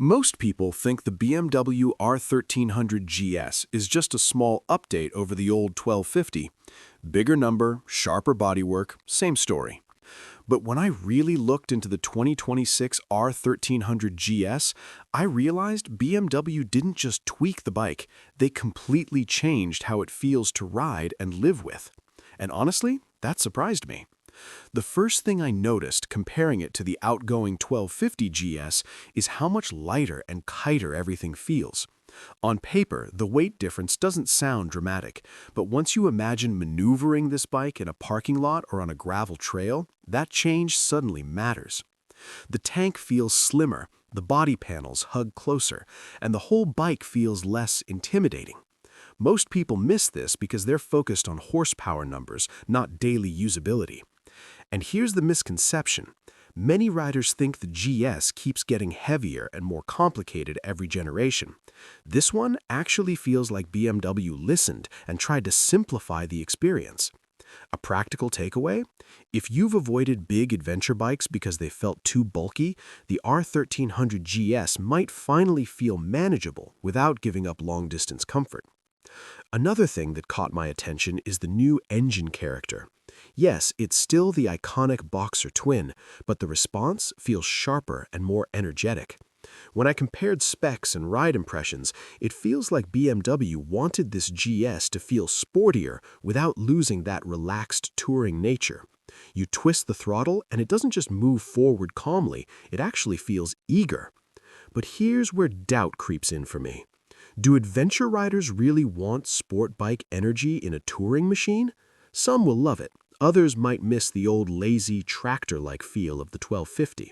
Most people think the BMW R1300 GS is just a small update over the old 1250. Bigger number, sharper bodywork, same story. But when I really looked into the 2026 R1300 GS, I realized BMW didn't just tweak the bike, they completely changed how it feels to ride and live with. And honestly, that surprised me. The first thing I noticed comparing it to the outgoing 1250 GS is how much lighter and kiter everything feels. On paper, the weight difference doesn't sound dramatic, but once you imagine maneuvering this bike in a parking lot or on a gravel trail, that change suddenly matters. The tank feels slimmer, the body panels hug closer, and the whole bike feels less intimidating. Most people miss this because they're focused on horsepower numbers, not daily usability. And here's the misconception. Many riders think the GS keeps getting heavier and more complicated every generation. This one actually feels like BMW listened and tried to simplify the experience. A practical takeaway? If you've avoided big adventure bikes because they felt too bulky, the R1300 GS might finally feel manageable without giving up long-distance comfort. Another thing that caught my attention is the new engine character. Yes, it's still the iconic Boxer twin, but the response feels sharper and more energetic. When I compared specs and ride impressions, it feels like BMW wanted this GS to feel sportier without losing that relaxed touring nature. You twist the throttle and it doesn't just move forward calmly, it actually feels eager. But here's where doubt creeps in for me. Do adventure riders really want sport bike energy in a touring machine? Some will love it. Others might miss the old lazy, tractor-like feel of the 1250.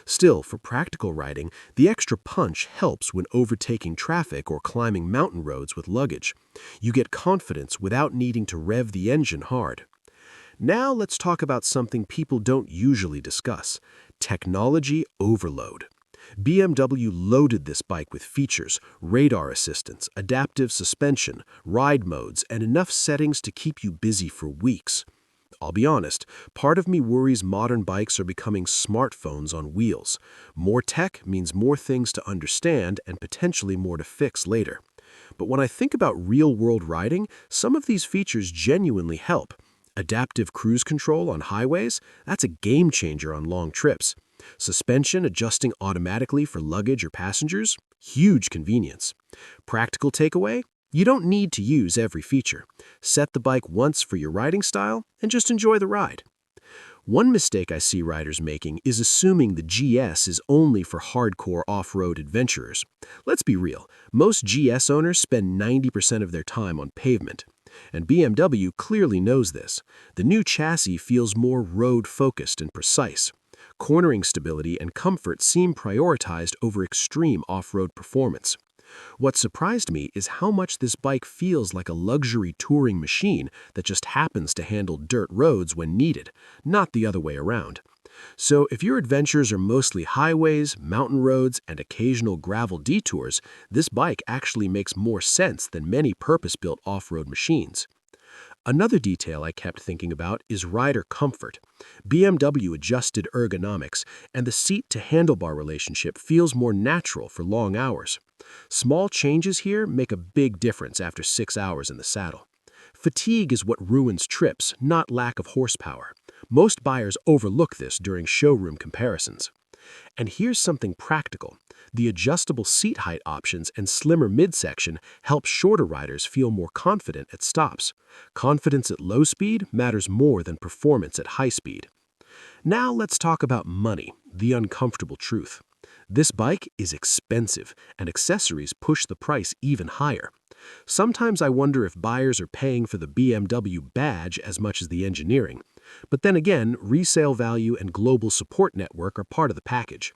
Still, for practical riding, the extra punch helps when overtaking traffic or climbing mountain roads with luggage. You get confidence without needing to rev the engine hard. Now let's talk about something people don't usually discuss: technology overload. BMW loaded this bike with features, radar assistance, adaptive suspension, ride modes, and enough settings to keep you busy for weeks. I'll be honest, part of me worries modern bikes are becoming smartphones on wheels. More tech means more things to understand and potentially more to fix later. But when I think about real-world riding, some of these features genuinely help. Adaptive cruise control on highways, that's a game changer on long trips. Suspension adjusting automatically for luggage or passengers, huge convenience. Practical takeaway? You don't need to use every feature. Set the bike once for your riding style and just enjoy the ride. One mistake I see riders making is assuming the GS is only for hardcore off-road adventurers. Let's be real, most GS owners spend 90% of their time on pavement. And BMW clearly knows this. The new chassis feels more road-focused and precise. Cornering stability and comfort seem prioritized over extreme off-road performance. What surprised me is how much this bike feels like a luxury touring machine that just happens to handle dirt roads when needed, not the other way around. So if your adventures are mostly highways, mountain roads, and occasional gravel detours, this bike actually makes more sense than many purpose-built off-road machines. Another detail I kept thinking about is rider comfort. BMW adjusted ergonomics, and the seat-to-handlebar relationship feels more natural for long hours. Small changes here make a big difference after 6 hours in the saddle. Fatigue is what ruins trips, not lack of horsepower. Most buyers overlook this during showroom comparisons. And here's something practical. The adjustable seat height options and slimmer midsection help shorter riders feel more confident at stops. Confidence at low speed matters more than performance at high speed. Now let's talk about money, the uncomfortable truth. This bike is expensive, and accessories push the price even higher. Sometimes I wonder if buyers are paying for the BMW badge as much as the engineering. But then again, resale value and global support network are part of the package.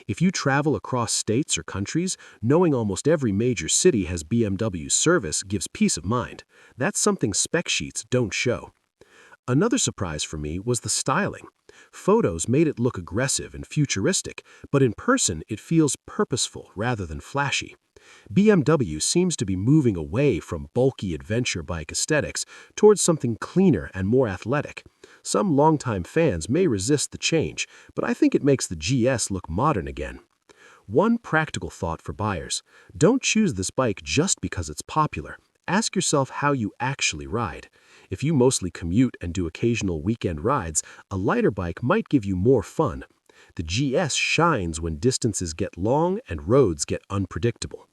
If you travel across states or countries, knowing almost every major city has BMW service gives peace of mind. That's something spec sheets don't show. Another surprise for me was the styling. Photos made it look aggressive and futuristic, but in person it feels purposeful rather than flashy. BMW seems to be moving away from bulky adventure bike aesthetics towards something cleaner and more athletic. Some longtime fans may resist the change, but I think it makes the GS look modern again. One practical thought for buyers: don't choose this bike just because it's popular. Ask yourself how you actually ride. If you mostly commute and do occasional weekend rides, a lighter bike might give you more fun. The GS shines when distances get long and roads get unpredictable.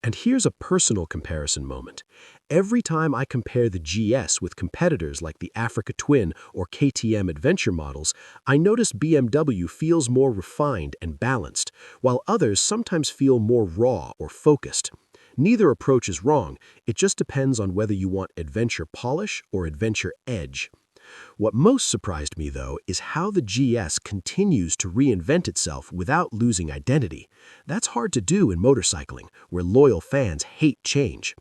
And here's a personal comparison moment. Every time I compare the GS with competitors like the Africa Twin or KTM Adventure models, I notice BMW feels more refined and balanced, while others sometimes feel more raw or focused. Neither approach is wrong, it just depends on whether you want adventure polish or adventure edge. What most surprised me, though, is how the GS continues to reinvent itself without losing identity. That's hard to do in motorcycling, where loyal fans hate change.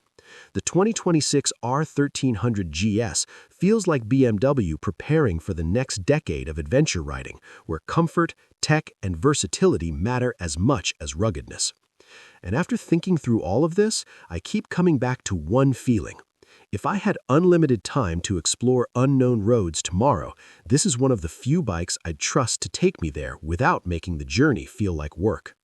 The 2026 R1300 GS feels like BMW preparing for the next decade of adventure riding, where comfort, tech, and versatility matter as much as ruggedness. And after thinking through all of this, I keep coming back to one feeling. If I had unlimited time to explore unknown roads tomorrow, this is one of the few bikes I'd trust to take me there without making the journey feel like work.